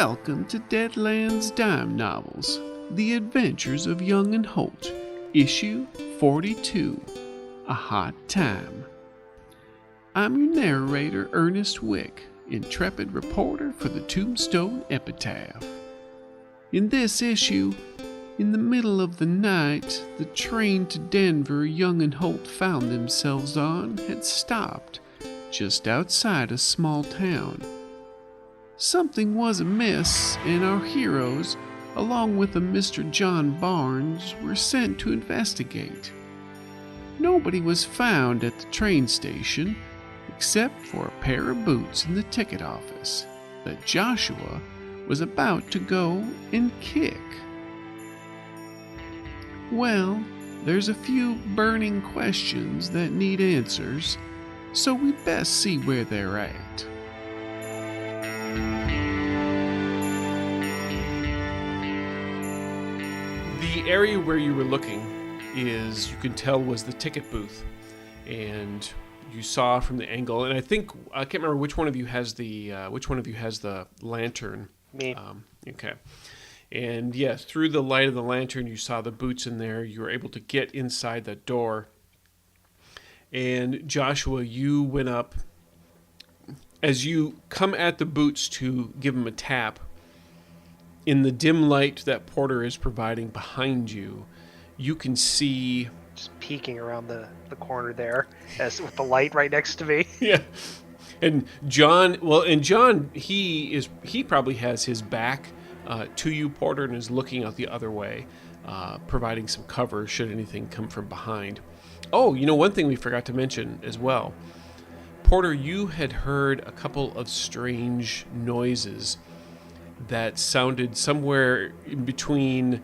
Welcome to Deadlands Dime Novels, The Adventures of Young and Holt, Issue 42, A Hot Time. I'm your narrator, Ernest Wick, intrepid reporter for the Tombstone Epitaph. In this issue, in the middle of the night, the train to Denver Young and Holt found themselves on had stopped just outside a small town. Something was amiss, and our heroes, along with a Mr. John Barnes, were sent to investigate. Nobody was found at the train station, except for a pair of boots in the ticket office that Joshua was about to go and kick. Well, there's a few burning questions that need answers, so we'd best see where they're at. The area where you were looking is, you can tell, was the ticket booth, and you saw from the angle. And I can't remember which one of you has the lantern. Me. Okay. And yes, through the light of the lantern, you saw the boots in there. You were able to get inside the door. And Joshua, you went up. As you come at the boots to give them a tap, in the dim light that Porter is providing behind you, you can see... Just peeking around the corner there, as with the light right next to me. Yeah. And John, he probably has his back to you, Porter, and is looking out the other way, providing some cover should anything come from behind. Oh, one thing we forgot to mention as well. Porter, you had heard a couple of strange noises that sounded somewhere in between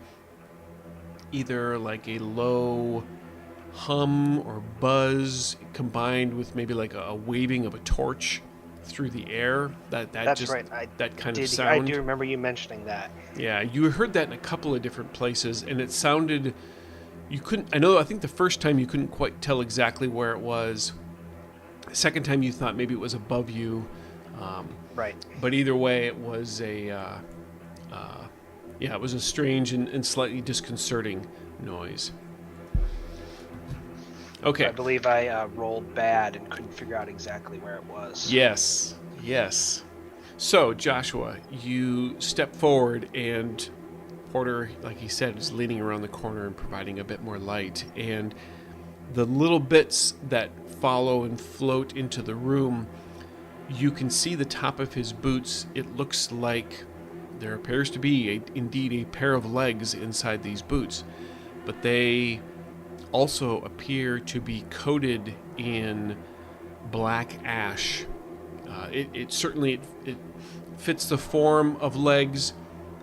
either like a low hum or buzz combined with maybe like a waving of a torch through the air. That's just right. That kind of sound. I do remember you mentioning that. Yeah, you heard that in a couple of different places, and it sounded... I think the first time you couldn't quite tell exactly where it was. The second time you thought maybe it was above you. Right. But either way, it was it was a strange and slightly disconcerting noise. Okay. I believe I rolled bad and couldn't figure out exactly where it was. Yes. So, Joshua, you step forward, and Porter, like he said, is leaning around the corner and providing a bit more light. And the little bits that follow and float into the room, you can see the top of his boots. It looks like there appears to be indeed a pair of legs inside these boots, but they also appear to be coated in black ash. It certainly fits the form of legs,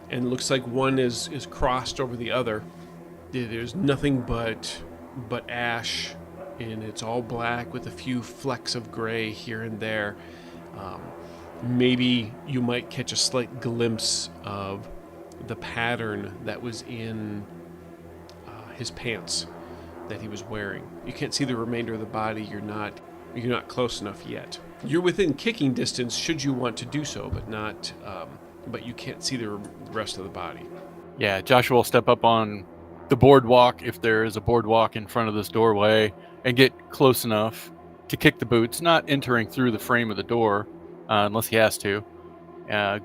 and looks like one is crossed over the other. There's nothing but ash, and it's all black with a few flecks of gray here and there. Maybe you might catch a slight glimpse of the pattern that was in his pants that he was wearing. You can't see the remainder of the body. You're not close enough yet. You're within kicking distance should you want to do so, but you can't see the rest of the body. Yeah, Joshua will step up on the boardwalk, if there is a boardwalk in front of this doorway, and get close enough to kick the boots, not entering through the frame of the door, unless he has to.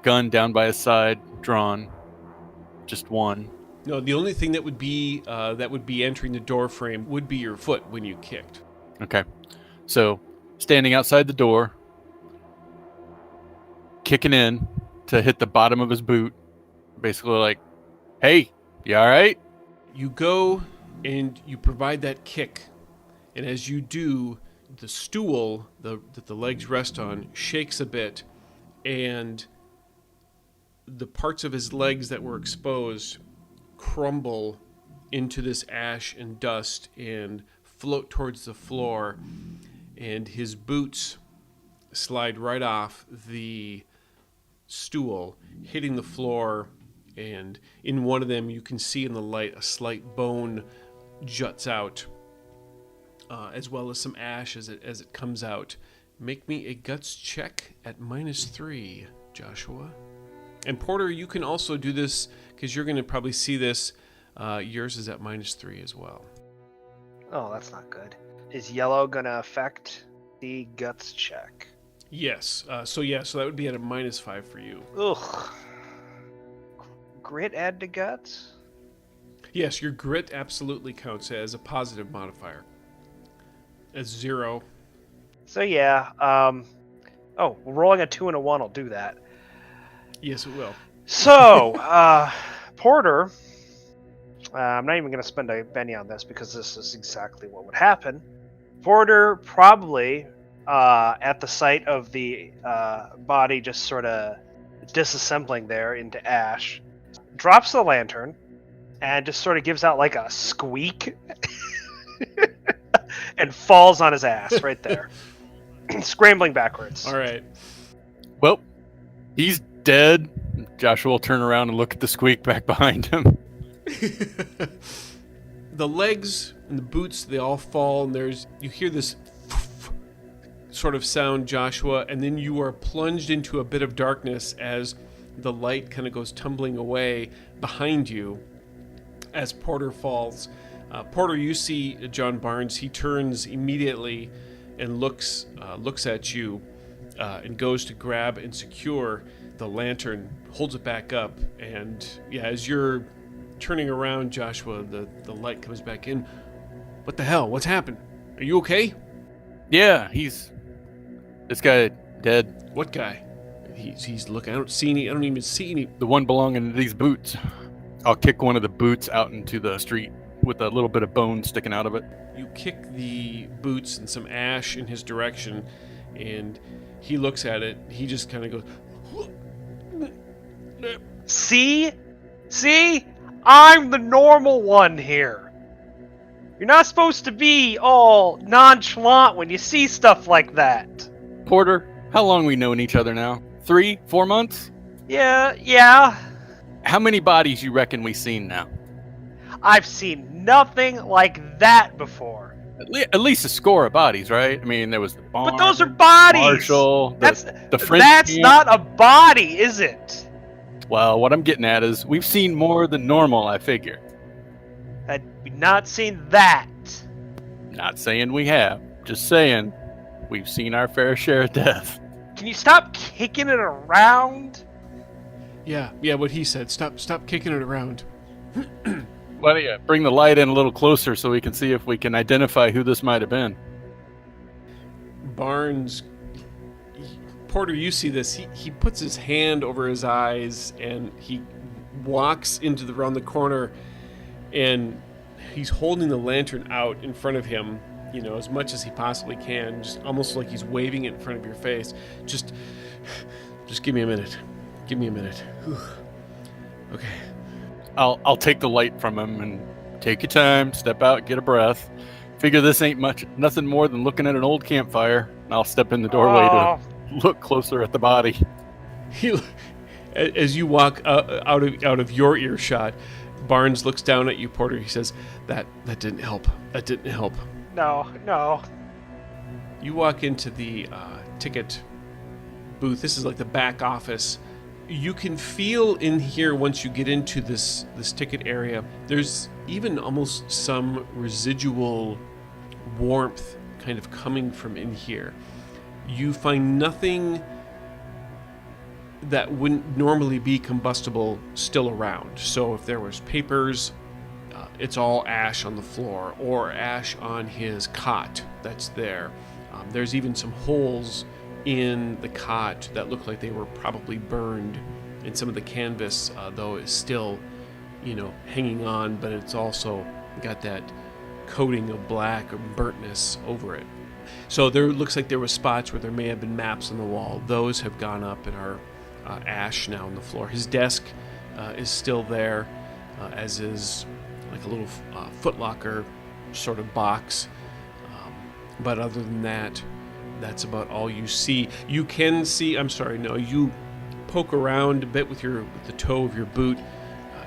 Gun down by his side, drawn, just one. No, the only thing that would be entering the door frame would be your foot when you kicked. Okay, so standing outside the door, kicking in to hit the bottom of his boot, basically like, "Hey, you all right?" You go and you provide that kick, and as you do, the stool that the legs rest on shakes a bit, and the parts of his legs that were exposed crumble into this ash and dust and float towards the floor, and his boots slide right off the stool, hitting the floor, and in one of them you can see in the light a slight bone juts out, as well as some ash as it comes out. Make me a guts check at -3, Joshua. And Porter, you can also do this because you're going to probably see this. Yours is at -3 as well. Oh, that's not good. Is yellow gonna affect the guts check? Yes. So that would be at a -5 for you. Ugh. Grit add to guts? Yes, your grit absolutely counts as a positive modifier. As 0. So yeah. Rolling a 2 and a 1 will do that. Yes, it will. So, Porter. I'm not even going to spend a penny on this because this is exactly what would happen. Porter probably, at the sight of the body just sort of disassembling there into ash, drops the lantern and just sort of gives out like a squeak and falls on his ass right there, scrambling backwards. All right. Well, he's dead. Joshua will turn around and look at the squeak back behind him. The legs and the boots, they all fall, and you hear this sort of sound, Joshua, and then you are plunged into a bit of darkness as the light kind of goes tumbling away behind you as Porter falls. Porter, you see John Barnes. He turns immediately and looks at you and goes to grab and secure the lantern, holds it back up, and as you're turning around, Joshua, the light comes back in. What the hell? What's happened? Are you okay? Yeah, this guy dead. What guy? He's looking. I don't even see any. The one belonging to these boots. I'll kick one of the boots out into the street with a little bit of bone sticking out of it. You kick the boots and some ash in his direction, and he looks at it. He just kind of goes, See? I'm the normal one here. You're not supposed to be all nonchalant when you see stuff like that. Porter, how long we known each other now? 3, 4 months? Yeah. How many bodies you reckon we seen now? I've seen nothing like that before. At least a score of bodies, right? I mean, there was the barn, But those are bodies. Marshall, the French That's camp. not a body, is it? Well, what I'm getting at is we've seen more than normal, I figure. I've not seen that. Not saying we have, just saying we've seen our fair share of death. Can you stop kicking it around? Yeah, what he said. Stop kicking it around. Why don't you bring the light in a little closer so we can see if we can identify who this might have been? Barnes, Porter, you see this. He puts his hand over his eyes and he walks around the corner, and he's holding the lantern out in front of him, as much as he possibly can, just almost like he's waving it in front of your face. Just give me a minute. Give me a minute. Whew. Okay. I'll take the light from him and take your time, step out, get a breath. Figure this ain't nothing more than looking at an old campfire. And I'll step in the doorway to look closer at the body. As you walk out of your earshot, Barnes looks down at you, Porter. He says, "That didn't help. That didn't help." No. You walk into the ticket booth. This is like the back office. You can feel in here once you get into this ticket area. There's even almost some residual warmth kind of coming from in here. You find nothing that wouldn't normally be combustible still around. So if there was papers, it's all ash on the floor or ash on his cot that's there. There's even some holes in the cot that look like they were probably burned, and some of the canvas, though, is still, hanging on, but it's also got that coating of black or burntness over it. So there looks like there were spots where there may have been maps on the wall. Those have gone up and are ash now on the floor. His desk is still there, as is like a little footlocker sort of box. But other than that, that's about all you see. You can see, you poke around a bit with the toe of your boot.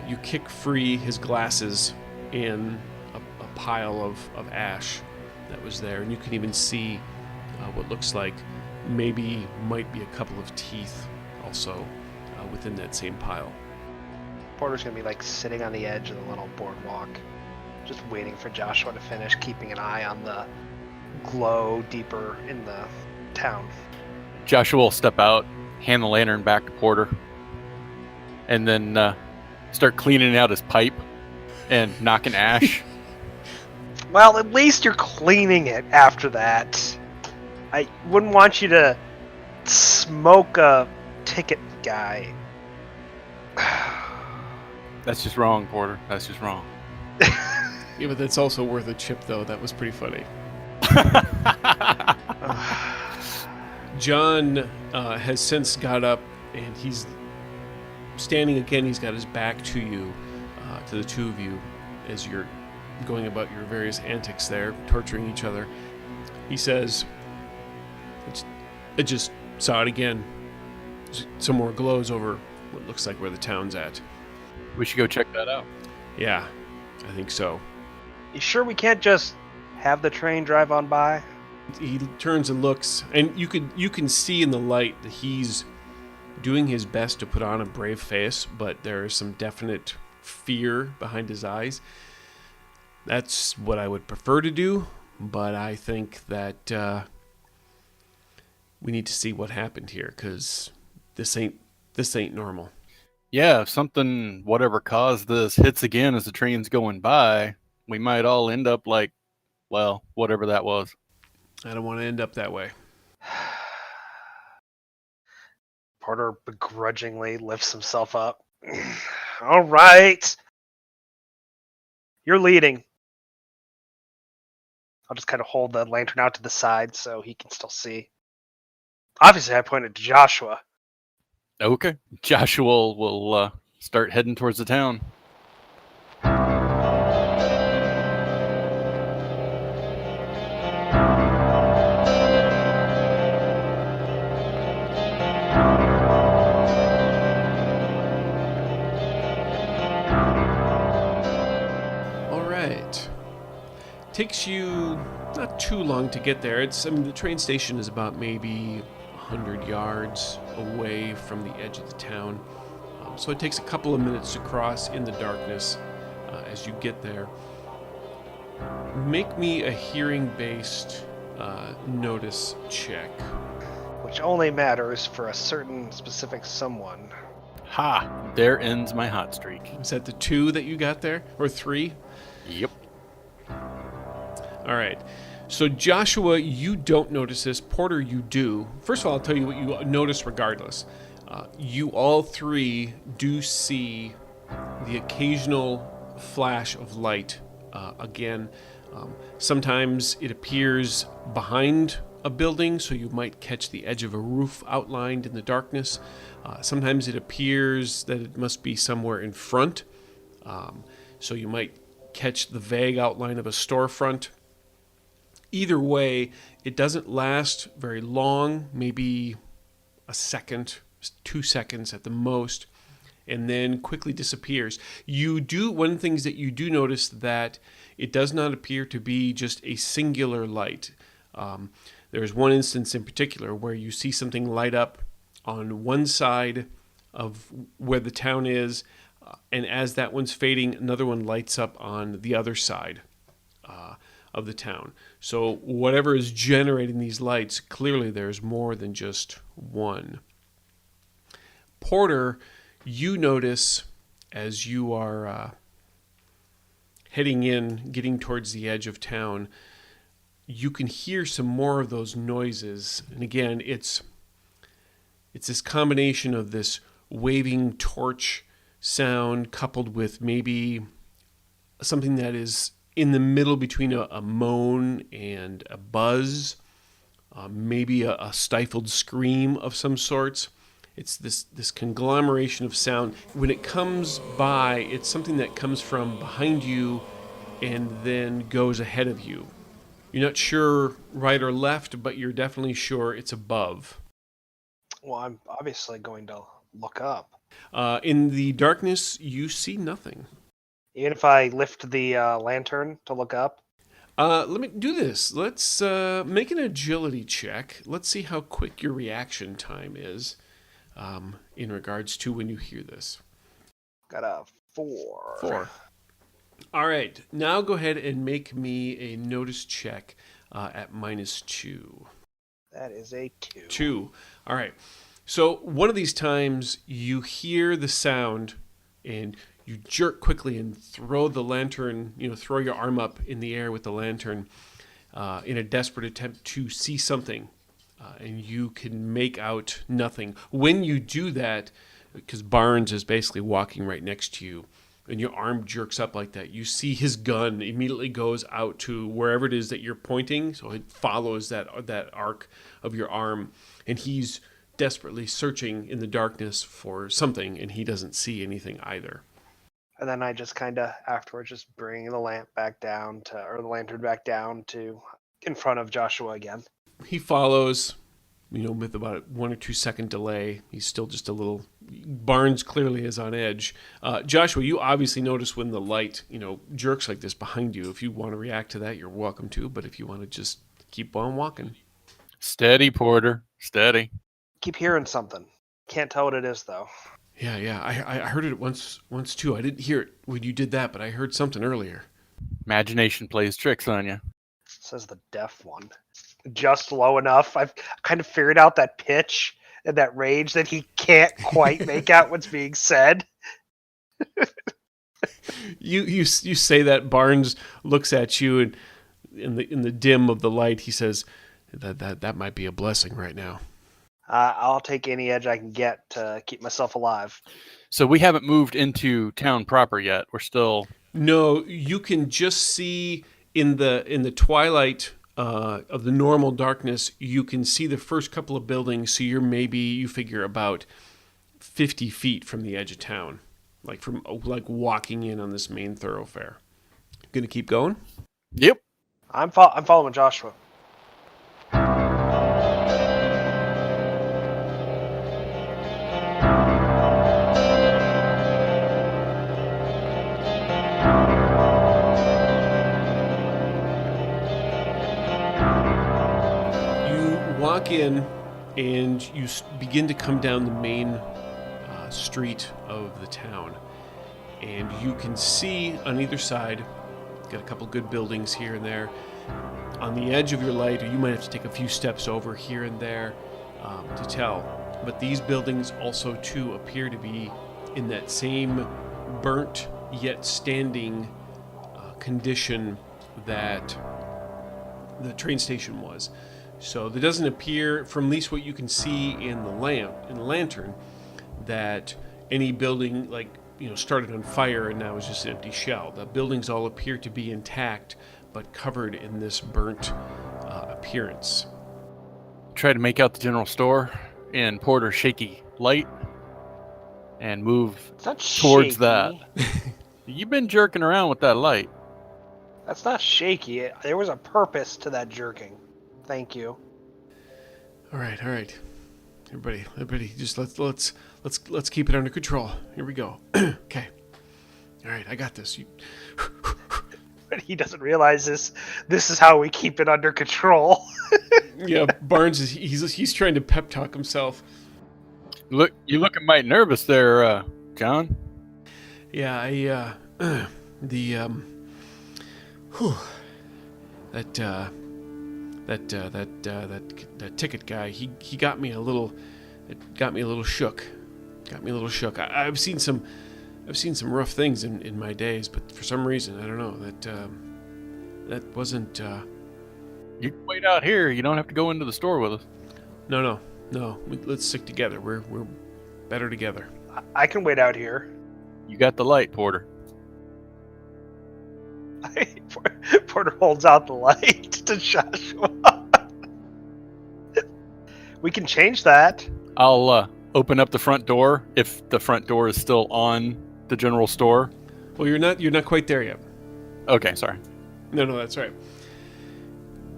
You kick free his glasses in a pile of ash that was there. And you can even see what looks like might be a couple of teeth also within that same pile. Porter's gonna be like sitting on the edge of the little boardwalk, just waiting for Joshua to finish, keeping an eye on the glow deeper in the town. Joshua will step out, hand the lantern back to Porter, and then start cleaning out his pipe and knocking ash. Well, at least you're cleaning it after that. I wouldn't want you to smoke a ticket guy. That's just wrong, Porter. That's just wrong. Yeah, but that's also worth a chip, though. That was pretty funny. John has since got up, and he's standing again. He's got his back to you, to the two of you, as you're going about your various antics there, torturing each other. He says, I just saw it again. Some more glows over what looks like where the town's at. We should go check that out. Yeah, I think so. You sure we can't just have the train drive on by? He turns and looks, and you can see in the light that he's doing his best to put on a brave face, but there is some definite fear behind his eyes. That's what I would prefer to do, but I think that we need to see what happened here, because this ain't normal. Yeah, if something, whatever caused this, hits again as the train's going by, we might all end up like, well, whatever that was. I don't want to end up that way. Porter begrudgingly lifts himself up. All right. You're leading. I'll just kind of hold the lantern out to the side so he can still see. Obviously, I pointed to Joshua. Okay. Joshua will start heading towards the town. All right. Takes you not too long to get there. The train station is about maybe 100 yards away from the edge of the town. So it takes a couple of minutes to cross in the darkness as you get there. Make me a hearing-based notice check. Which only matters for a certain specific someone. Ha! There ends my hot streak. Is that the 2 that you got there? Or 3? Yep. All right. So Joshua, you don't notice this. Porter, you do. First of all, I'll tell you what you notice regardless. You all three do see the occasional flash of light again. Sometimes it appears behind a building, so you might catch the edge of a roof outlined in the darkness. Sometimes it appears that it must be somewhere in front, so you might catch the vague outline of a storefront. Either way, it doesn't last very long, maybe a second, 2 seconds at the most, and then quickly disappears. One of the things that you do notice that it does not appear to be just a singular light. There's one instance in particular where you see something light up on one side of where the town is, and as that one's fading, another one lights up on the other side of the town. So whatever is generating these lights, clearly there's more than just one. Porter, you notice as you are heading in, getting towards the edge of town, you can hear some more of those noises. And again, it's this combination of this waving torch sound coupled with maybe something that is in the middle between a moan and a buzz, maybe a stifled scream of some sorts. It's this conglomeration of sound. When it comes by, it's something that comes from behind you and then goes ahead of you. You're not sure right or left, but you're definitely sure it's above. Well, I'm obviously going to look up. In the darkness, you see nothing. Even if I lift the lantern to look up? Let me do this. Let's make an agility check. Let's see how quick your reaction time is. in regards to when you hear this. Got a 4. 4. All right. Now go ahead and make me a notice check at -2. That is a 2. 2. All right. So one of these times you hear the sound and you jerk quickly and throw the lantern, throw your arm up in the air with the lantern in a desperate attempt to see something. And you can make out nothing. When you do that, because Barnes is basically walking right next to you, and your arm jerks up like that, you see his gun immediately goes out to wherever it is that you're pointing. So it follows that arc of your arm, and he's desperately searching in the darkness for something, and he doesn't see anything either. And then I just kind of afterwards just bring the lantern back down to in front of Joshua again. He follows, with about a 1 or 2 second delay. He's still just a little. Barnes clearly is on edge. Joshua, you obviously notice when the light, jerks like this behind you. If you want to react to that, you're welcome to. But if you want to just keep on walking. Steady, Porter. Steady. Keep hearing something. Can't tell what it is though. Yeah. I heard it once too. I didn't hear it when you did that, but I heard something earlier. Imagination plays tricks on you. Says the deaf one. Just low enough. I've kind of figured out that pitch and that range that he can't quite make out what's being said. You say that. Barnes looks at you, and in the dim of the light, he says, "That might be a blessing right now." I'll take any edge I can get to keep myself alive. So we haven't moved into town proper yet. We're still. No, you can just see in the twilight of the normal darkness, you can see the first couple of buildings. So you figure about 50 feet from the edge of town, like walking in on this main thoroughfare. Gonna keep going? Yep. I'm following Joshua. Walk in and you begin to come down the main street of the town, and you can see on either side, got a couple good buildings here and there. On the edge of your light, or you might have to take a few steps over here and there to tell, but these buildings also too appear to be in that same burnt yet standing condition that the train station was. So there doesn't appear, from at least what you can see in the lantern, that any building started on fire and now is just an empty shell. The buildings all appear to be intact, but covered in this burnt appearance. Try to make out the general store in Porter's shaky light and move towards shaky. that. You've been jerking around with that light. That's not shaky. There was a purpose to that jerking. Thank you. All right. Everybody, just let's keep it under control. Here we go. Okay. All right, I got this. But he doesn't realize this is how we keep it under control. Yeah, Barnes he's trying to pep talk himself. Look, you're looking mighty nervous there, John. Yeah, that ticket guy, he got me a little shook. I've seen some rough things in my days, but for some reason, I don't know, that wasn't. You can wait out here. You don't have to go into the store with us. No. Let's stick together. We're better together. I can wait out here. You got the light, Porter. Porter holds out the light to Joshua. We can change that. I'll open up the front door if the front door is still on the general store. Well, you're not quite there yet. Okay, sorry. No, that's right.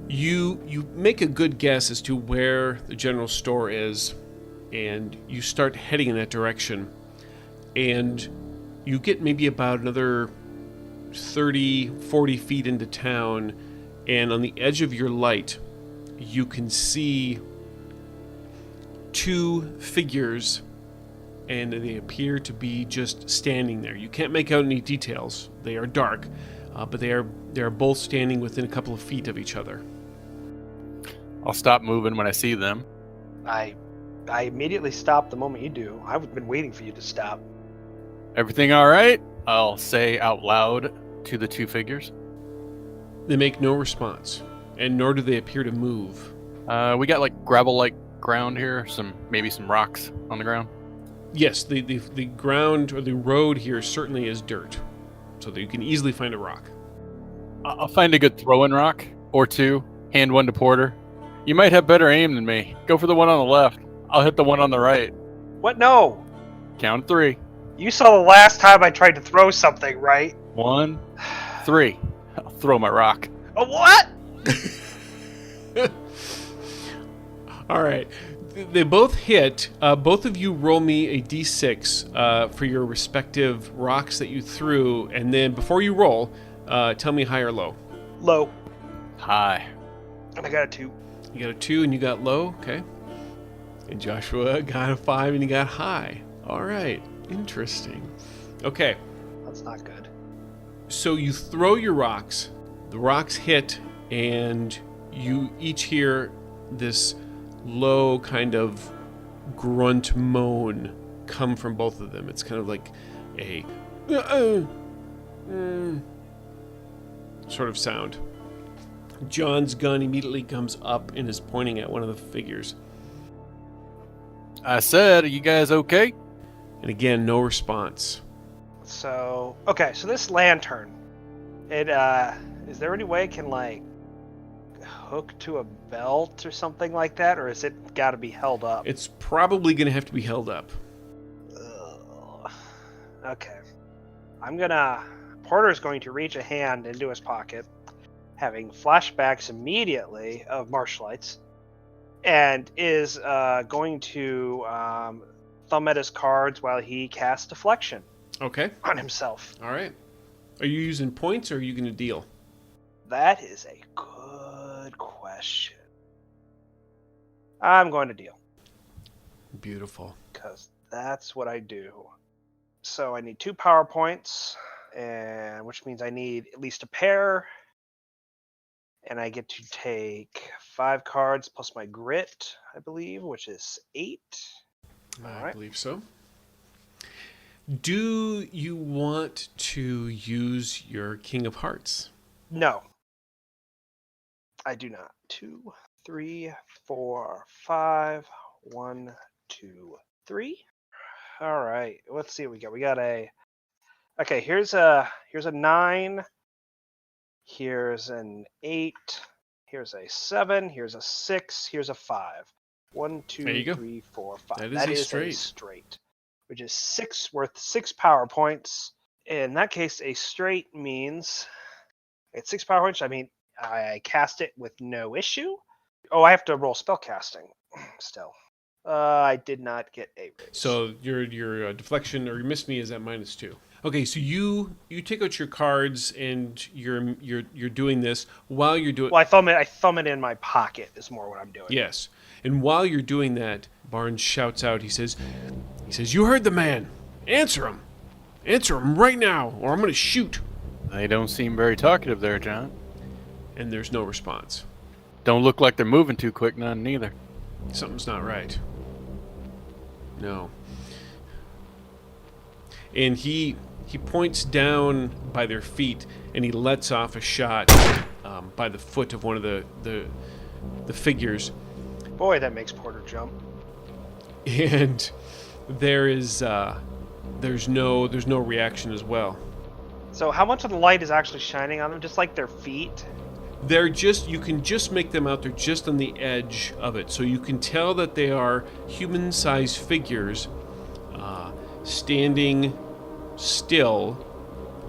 You make a good guess as to where the general store is, and you start heading in that direction, and you get maybe about another 30, 40 feet into town, and on the edge of your light, you can see two figures and they appear to be just standing there. You can't make out any details. They are dark, but they are both standing within a couple of feet of each other. I'll stop moving when I see them. I immediately stop the moment you do. I've been waiting for you to stop. Everything all right? I'll say out loud to the two figures. They make no response, and nor do they appear to move. We got like gravel-like ground here, maybe some rocks on the ground. Yes, the ground or the road here certainly is dirt, so that you can easily find a rock. I'll find a good throwing rock or two, hand one to Porter. You might have better aim than me. Go for the one on the left. I'll hit the one on the right. What? No! Count 3. You saw the last time I tried to throw something, right? 1, 3. I'll throw my rock. Oh, what? All right. They both hit. Both of you roll me a d6 for your respective rocks that you threw, and then before you roll, tell me high or low. Low. High. And I got a 2. You got a 2 and you got low, okay. And Joshua got a 5 and he got high. All right, interesting. Okay. That's not good. So you throw your rocks, the rocks hit, and you each hear this low kind of grunt moan come from both of them. It's kind of like a sort of sound. John's gun immediately comes up and is pointing at one of the figures. I said, are you guys okay? And again, no response. So, okay, so this lantern, it, is there any way it can, like, hook to a belt or something like that, or is it got to be held up? It's probably going to have to be held up. Ugh. Okay. Porter's going to reach a hand into his pocket, having flashbacks immediately of martial arts, and is going to thumb at his cards while he casts deflection Okay. on himself. All right. Are you using points or are you going to deal? That is a good question. I'm going to deal, Beautiful. because that's what I do. So I need 2 power points, and which means I need at least a pair. And I get to take 5 cards plus my grit, I believe, which is 8. I believe so. Do you want to use your King of Hearts? No. I do not. 2, 3, 4, 5. 1, 2, 3. All right. Let's see what we got. We got a. Okay, here's a 9. Here's an 8. Here's a 7. Here's a 6. Here's a 5. 1, 2, There you go. 3, 4, 5. That is a a straight. straight, which is 6 worth 6 power points. In that case, a straight means it's 6 power points. I mean, I cast it with no issue. Oh, I have to roll spell casting still. I did not get a raise. So your deflection or your miss me is at -2. Okay, so you take out your cards and you're doing this while you're doing. Well, I thumb it in my pocket is more what I'm doing. Yes, and while you're doing that, Barnes shouts out. He says, "You heard the man. Answer him right now, or I'm going to shoot." They don't seem very talkative there, John. And there's no response. Don't look like they're moving too quick, none neither. Something's not right. No. And he points down by their feet, and he lets off a shot by the foot of one of the figures. Boy, that makes Porter jump. And there's no reaction as well. So how much of the light is actually shining on them? Just like their feet? You can just make them out. They're just on the edge of it, so you can tell that they are human-sized figures standing still.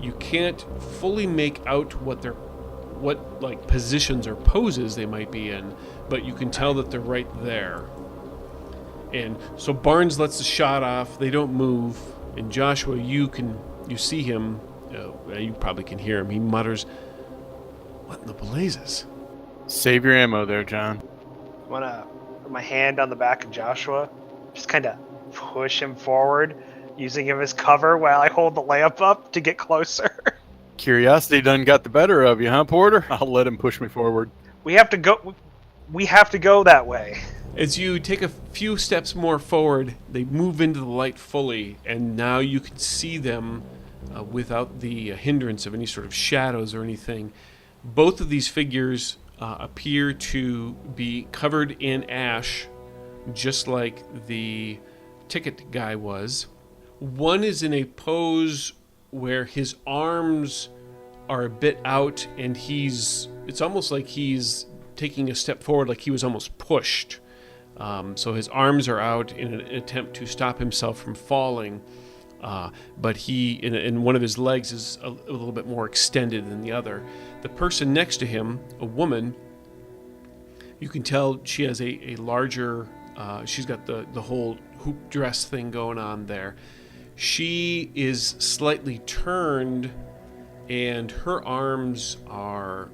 You can't fully make out what like positions or poses they might be in, but you can tell that they're right there. And so Barnes lets the shot off. They don't move. And Joshua, you see him. You probably can hear him. He mutters, "What in the blazes?" Save your ammo there, John. I'm gonna put my hand on the back of Joshua, just kind of push him forward, using him as cover while I hold the lamp up to get closer. Curiosity done got the better of you, huh, Porter? I'll let him push me forward. We have to go. We have to go that way. As you take a few steps more forward, they move into the light fully, and now you can see them without the hindrance of any sort of shadows or anything. Both of these figures appear to be covered in ash, just like the ticket guy was. One is in a pose where his arms are a bit out, and it's almost like he's taking a step forward, like he was almost pushed. So his arms are out in an attempt to stop himself from falling, but he, in one of his legs, is a little bit more extended than the other. The person next to him, a woman, you can tell she has a larger, she's got the whole hoop dress thing going on there. She is slightly turned, and her arms are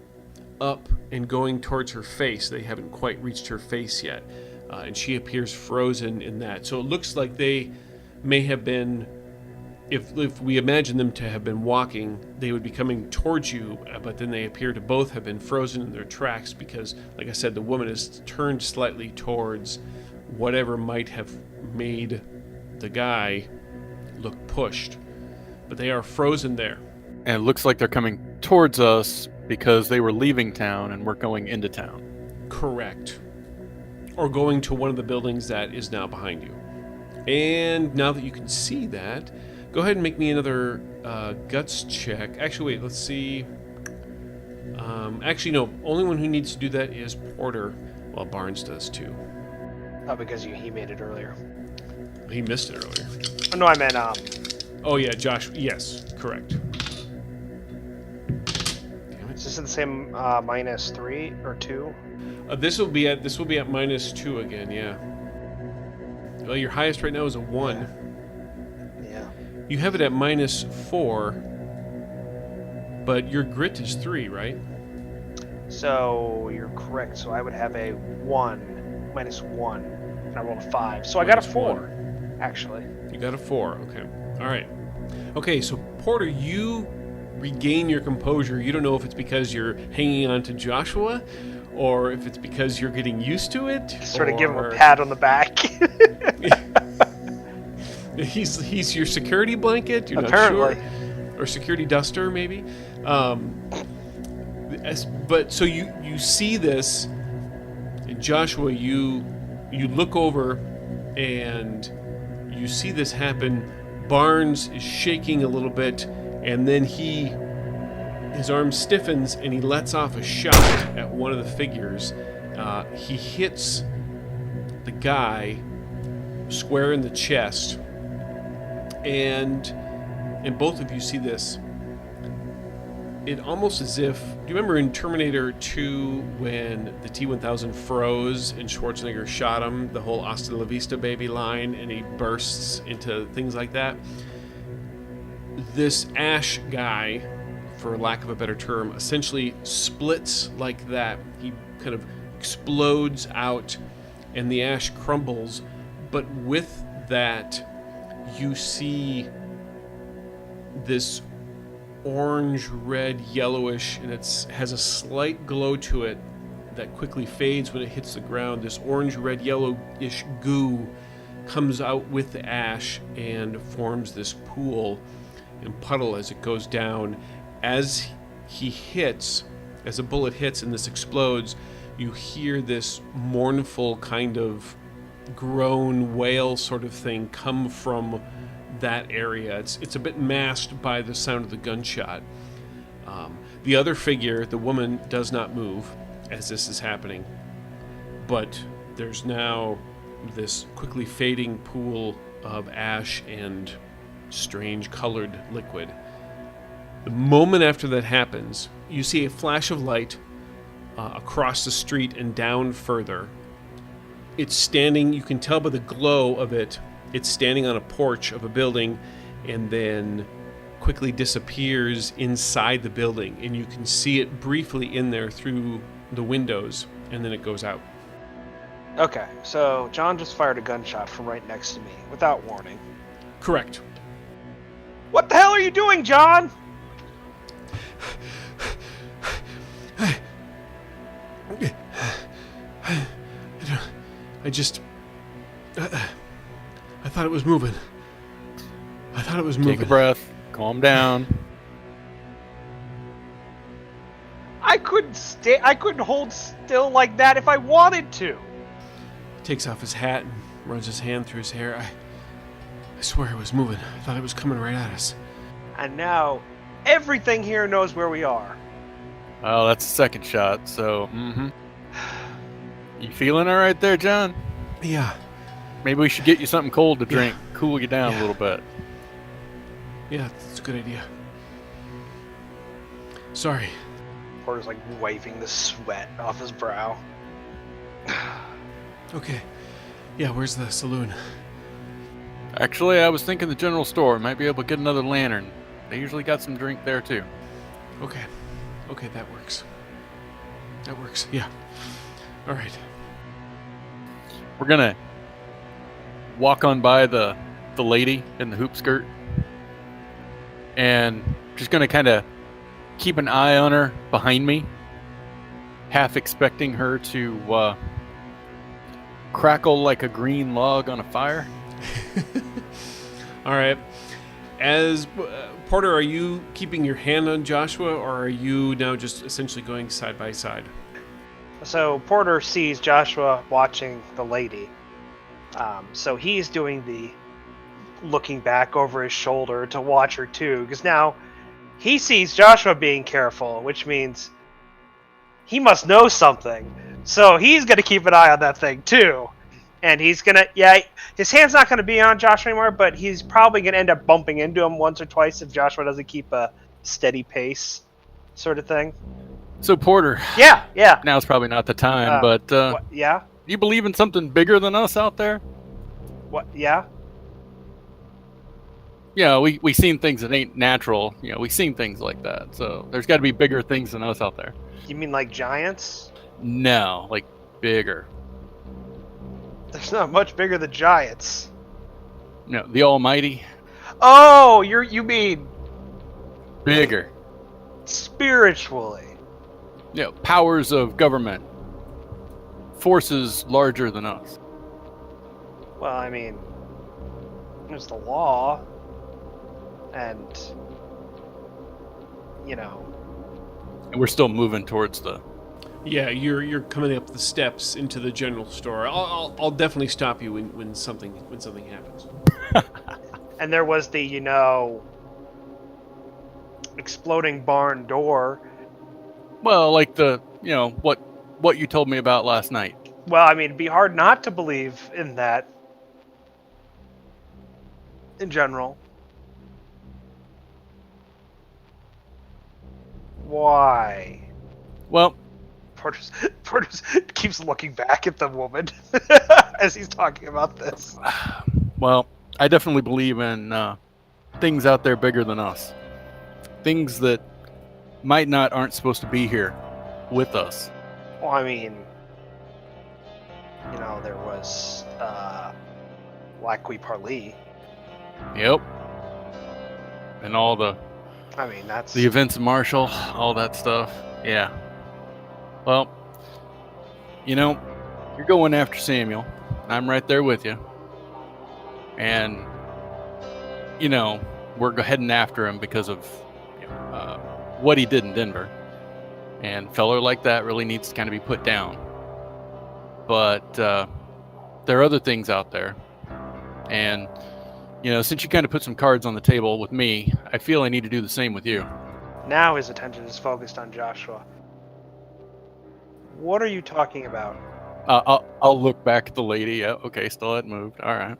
up and going towards her face. They haven't quite reached her face yet. And she appears frozen in that. So it looks like they may have been, if we imagine them to have been walking, they would be coming towards you, but then they appear to both have been frozen in their tracks because, like I said, the woman is turned slightly towards whatever might have made the guy look pushed. But they are frozen there. And it looks like they're coming towards us because they were leaving town and we're going into town. Correct. Or going to one of the buildings that is now behind you. And now that you can see that, go ahead and make me another guts check. Actually, wait, let's see. Actually, no. Only one who needs to do that is Porter. Well, Barnes does too. Oh, because he made it earlier. He missed it earlier. Oh, no, I meant Oh yeah, Josh. Yes, correct. Is this the same -3 or 2? This will be at -2 again. Yeah. Well, your highest right now is a 1. Yeah. You have it at -4, but your grit is 3, right? So you're correct. So I would have a -1, and I rolled a 5. So I got a 4, actually. You got a 4. Okay. All right. Okay. So Porter, you regain your composure. You don't know if it's because you're hanging on to Joshua, or if it's because you're getting used to it. Sort of give him a pat on the back. He's your security blanket. You're Apparently. not sure, or security duster maybe. But so you see this, and Joshua, you look over, and you see this happen. Barnes is shaking a little bit, and then his arm stiffens and he lets off a shot at one of the figures. He hits the guy square in the chest, and both of you see this. It almost as if, do you remember in Terminator 2 when the T-1000 froze and Schwarzenegger shot him, the whole "Hasta la vista, baby" line, and he bursts into things like that? This Ash guy, for lack of a better term, essentially splits like that. He kind of explodes out, and the ash crumbles. But with that, you see this orange, red, yellowish, and it has a slight glow to it that quickly fades when it hits the ground. This orange, red, yellowish goo comes out with the ash and forms this pool and puddle as it goes down. As a bullet hits and this explodes, you hear this mournful kind of groan, wail sort of thing come from that area. It's a bit masked by the sound of the gunshot. The other figure, the woman, does not move as this is happening, but there's now this quickly fading pool of ash and strange colored liquid. The moment after that happens, you see a flash of light across the street and down further. It's standing, you can tell by the glow of it, it's standing on a porch of a building and then quickly disappears inside the building, and you can see it briefly in there through the windows, and then it goes out. Okay, so John just fired a gunshot from right next to me without warning. Correct. What the hell are you doing, John? I just... I thought it was moving. I thought it was moving. Take a breath. Calm down. I couldn't hold still like that if I wanted to. Takes off his hat and runs his hand through his hair. I swear it was moving. I thought it was coming right at us. And now everything here knows where we are. Well, that's the second shot, so... You feeling all right there, John? Yeah. Maybe we should get you something cold to drink. Cool you down a little bit. Yeah, that's a good idea. Sorry. Porter's like wiping the sweat off his brow. Okay. Yeah, where's the saloon? Actually, I was thinking the general store. Might be able to get another lantern. They usually got some drink there, too. Okay. Okay, that works. That works, yeah. All right. We're gonna walk on by the lady in the hoop skirt. And just gonna kind of keep an eye on her behind me. Half expecting her to crackle like a green log on a fire. All right. As Porter, are you keeping your hand on Joshua, or are you now just essentially going side by side? So Porter sees Joshua watching the lady. So he's doing the looking back over his shoulder to watch her too, because now he sees Joshua being careful, which means he must know something. So he's going to keep an eye on that thing too. And he's going to, his hand's not going to be on Joshua anymore, but he's probably going to end up bumping into him once or twice if Joshua doesn't keep a steady pace sort of thing. So, Porter. Yeah. Now's probably not the time, but what, yeah? you believe in something bigger than us out there? What? Yeah? Yeah, we seen things that ain't natural. You know, we seen things like that. So there's got to be bigger things than us out there. You mean like giants? No, like bigger. There's not much bigger than giants. No, the Almighty. Oh, you mean Bigger. spiritually? You know, powers of government. Forces larger than us. Well, I mean, there's the law, and And we're still moving towards the... Yeah, you're coming up the steps into the general store. I'll definitely stop you when something happens. and there was the exploding barn door. Well, like the, what you told me about last night. Well, I mean, it'd be hard not to believe in that. In general. Why? Well, Porter's keeps looking back at the woman as he's talking about this. well, I definitely believe in things out there bigger than us. Things that aren't supposed to be here with us. Well, I mean, there was Lacqui Parley. Yep. And all the that's the events of Marshall, all that stuff. Yeah. Well, you're going after Samuel. I'm right there with you. And, we're heading after him because of what he did in Denver. And a feller like that really needs to kind of be put down. But there are other things out there. And, since you kind of put some cards on the table with me, I feel I need to do the same with you. Now his attention is focused on Joshua. What are you talking about? I'll look back at the lady. Yeah, okay, still hadn't moved. All right.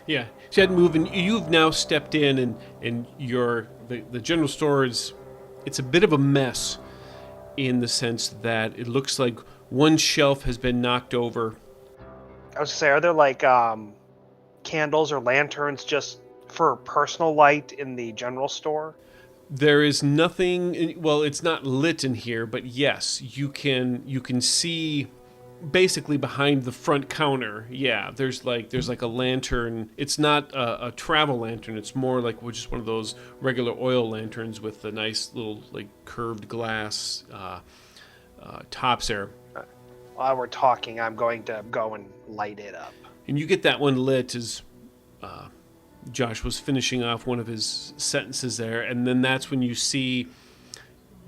Yeah, she hadn't moved, and you've now stepped in, and the general store it's a bit of a mess in the sense that it looks like one shelf has been knocked over. I was gonna say, are there like candles or lanterns just for personal light in the general store? There is nothing. Well, it's not lit in here, but yes, you can see basically behind the front counter. Yeah, there's like a lantern. It's not a travel lantern. It's more like just one of those regular oil lanterns with the nice little like curved glass tops there. While we're talking, I'm going to go and light it up. And you get that one lit as Josh was finishing off one of his sentences there, and then that's when you see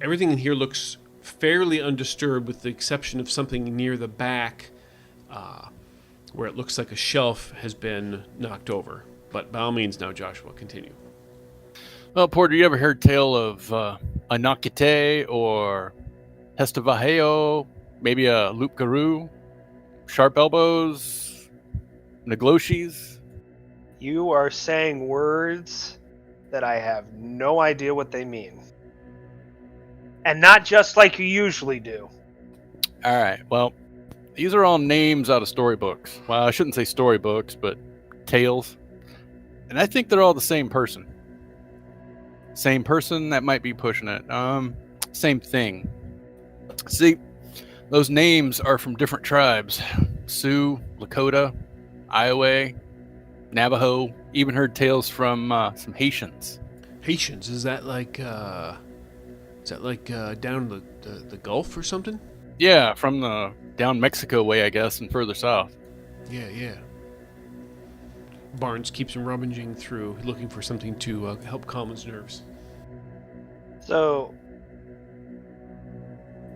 everything in here looks fairly undisturbed, with the exception of something near the back where it looks like a shelf has been knocked over. But by all means, now Joshua, continue. Well, Porter, you ever heard tale of a Nicotine or Hestavaheo, maybe a loup-garou, sharp elbows, Nagloshis? You are saying words that I have no idea what they mean. And not just like you usually do. All right, well, these are all names out of storybooks. Well, I shouldn't say storybooks, but tales. And I think they're all the same person. Same person that might be pushing it. Same thing. See, those names are from different tribes. Sioux, Lakota, Iowa, Navajo. Even heard tales from some Haitians. Haitians, is that like down the Gulf or something? Yeah, from the down Mexico way, I guess, and further south. Yeah. Barnes keeps rummaging through, looking for something to help calm his nerves. So,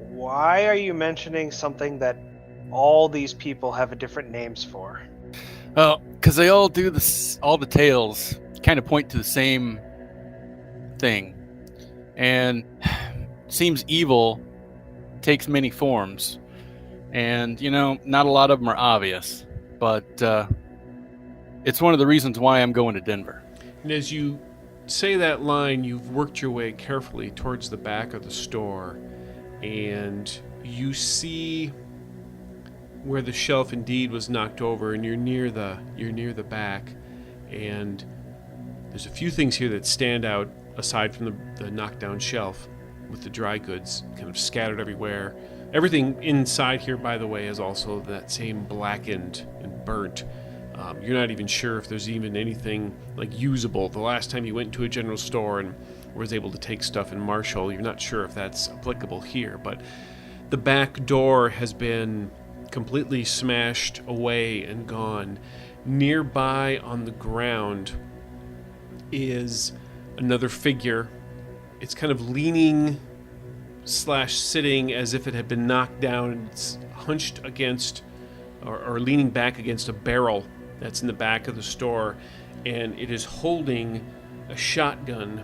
why are you mentioning something that all these people have different names for? Well, because they all do this, all the tales kind of point to the same thing. And seems evil takes many forms. And, not a lot of them are obvious. But it's one of the reasons why I'm going to Denver. And as you say that line, you've worked your way carefully towards the back of the store, and you see where the shelf indeed was knocked over, and you're near the back, and there's a few things here that stand out aside from the knocked down shelf with the dry goods kind of scattered everywhere. Everything inside here, by the way, is also that same blackened and burnt. You're not even sure if there's even anything like usable. The last time you went to a general store and was able to take stuff in Marshall, you're not sure if that's applicable here. But the back door has been completely smashed away and gone. Nearby on the ground is another figure. It's kind of leaning / sitting as if it had been knocked down, and it's hunched against or leaning back against a barrel that's in the back of the store, and it is holding a shotgun.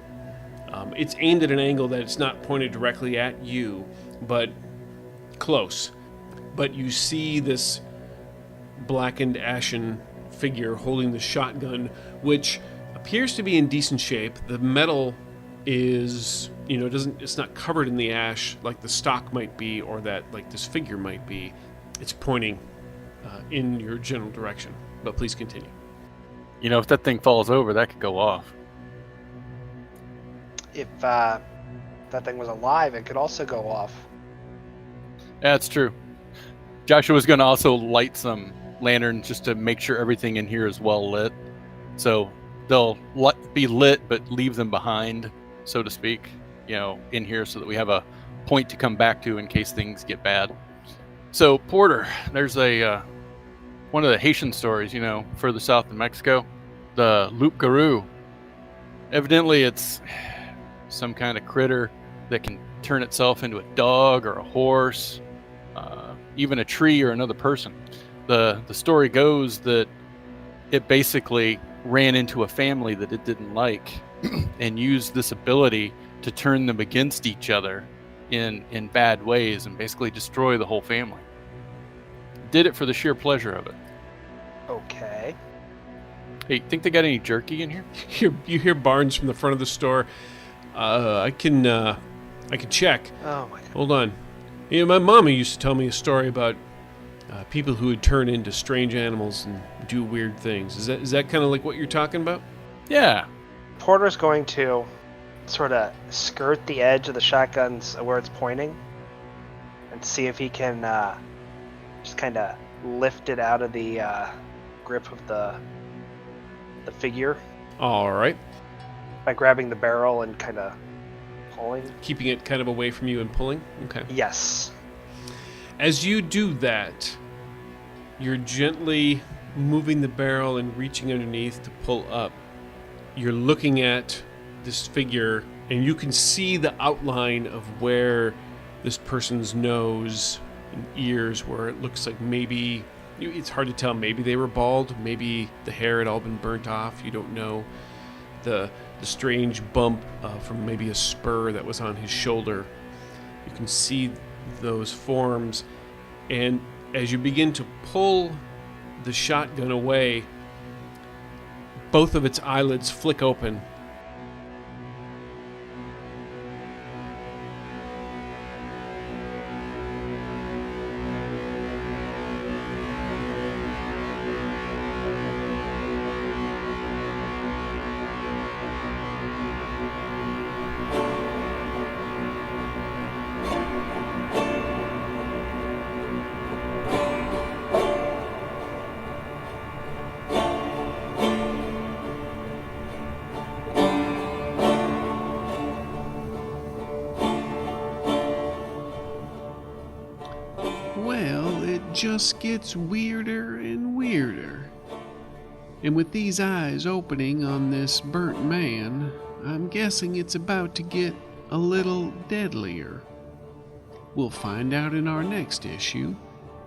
It's aimed at an angle that it's not pointed directly at you, but close. But you see this blackened, ashen figure holding the shotgun, which appears to be in decent shape. The metal is, it's not covered in the ash like the stock might be, or that like this figure might be. It's pointing in your general direction. But please continue. If that thing falls over, that could go off. If that thing was alive, it could also go off. That's true. Joshua's going to also light some lanterns just to make sure everything in here is well lit. So they'll be lit, but leave them behind, so to speak, in here, so that we have a point to come back to in case things get bad. So, Porter, there's one of the Haitian stories, further south in Mexico, the loup-garou. Evidently, it's some kind of critter that can turn itself into a dog or a horse, even a tree or another person. The story goes that it basically ran into a family that it didn't like and used this ability to turn them against each other in bad ways and basically destroy the whole family. Did it for the sheer pleasure of it. Okay. Hey, think they got any jerky in here? You hear Barnes from the front of the store. I can check. Oh my God. Hold on. My mama used to tell me a story about people who would turn into strange animals and do weird things. Is that kind of like what you're talking about? Yeah. Porter's going to sort of skirt the edge of the shotguns where it's pointing and see if he can just kind of lift it out of the grip of the figure All right. by grabbing the barrel and kind of pulling. Keeping it kind of away from you and pulling? Okay. Yes. As you do that, you're gently moving the barrel and reaching underneath to pull up. You're looking at this figure, and you can see the outline of where this person's nose and ears, where it looks like maybe, it's hard to tell, maybe they were bald, maybe the hair had all been burnt off, you don't know. The strange bump from maybe a spur that was on his shoulder. You can see those forms, and as you begin to pull the shotgun away, both of its eyelids flick open. Well, it just gets weirder and weirder. And with these eyes opening on this burnt man, I'm guessing it's about to get a little deadlier. We'll find out in our next issue,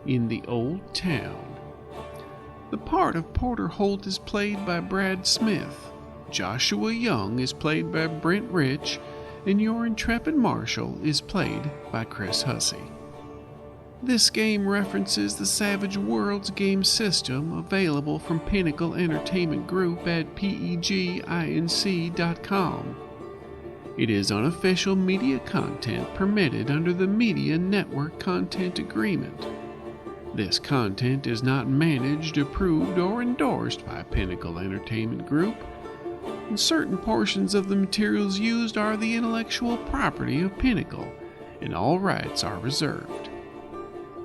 In the Old Town. The part of Porter Holt is played by Brad Smith. Joshua Young is played by Brent Rich, and your intrepid marshal is played by Chris Hussey. This game references the Savage Worlds game system available from Pinnacle Entertainment Group at PEGINC.com. It is unofficial media content permitted under the Media Network Content Agreement. This content is not managed, approved, or endorsed by Pinnacle Entertainment Group, and certain portions of the materials used are the intellectual property of Pinnacle, and all rights are reserved.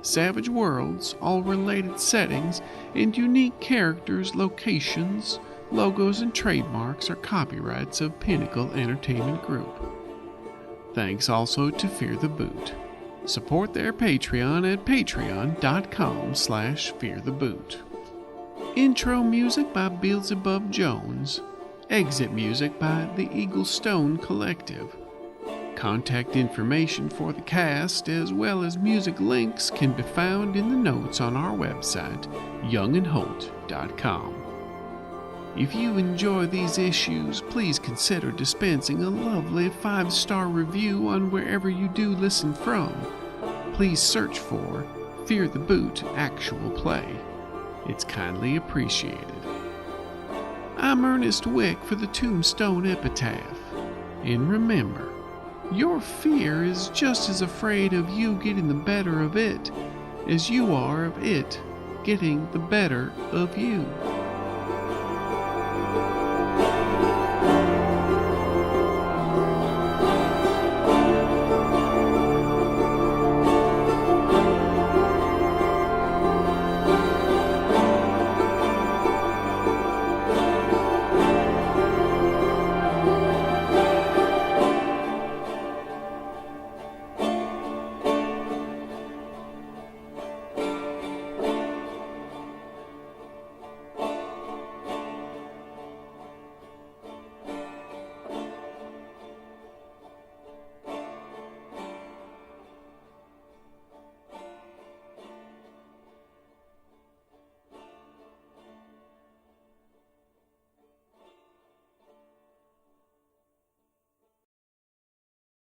Savage Worlds, all related settings, and unique characters, locations, logos, and trademarks are copyrights of Pinnacle Entertainment Group. Thanks also to Fear the Boot. Support their Patreon at patreon.com/feartheboot. Intro music by Beelzebub Jones. Exit music by the Eagle Stone Collective. Contact information for the cast as well as music links can be found in the notes on our website, youngandholt.com. If you enjoy these issues, please consider dispensing a lovely 5-star review on wherever you do listen from. Please search for Fear the Boot Actual Play. It's kindly appreciated. I'm Ernest Wick for the Tombstone Epitaph. And remember, your fear is just as afraid of you getting the better of it as you are of it getting the better of you.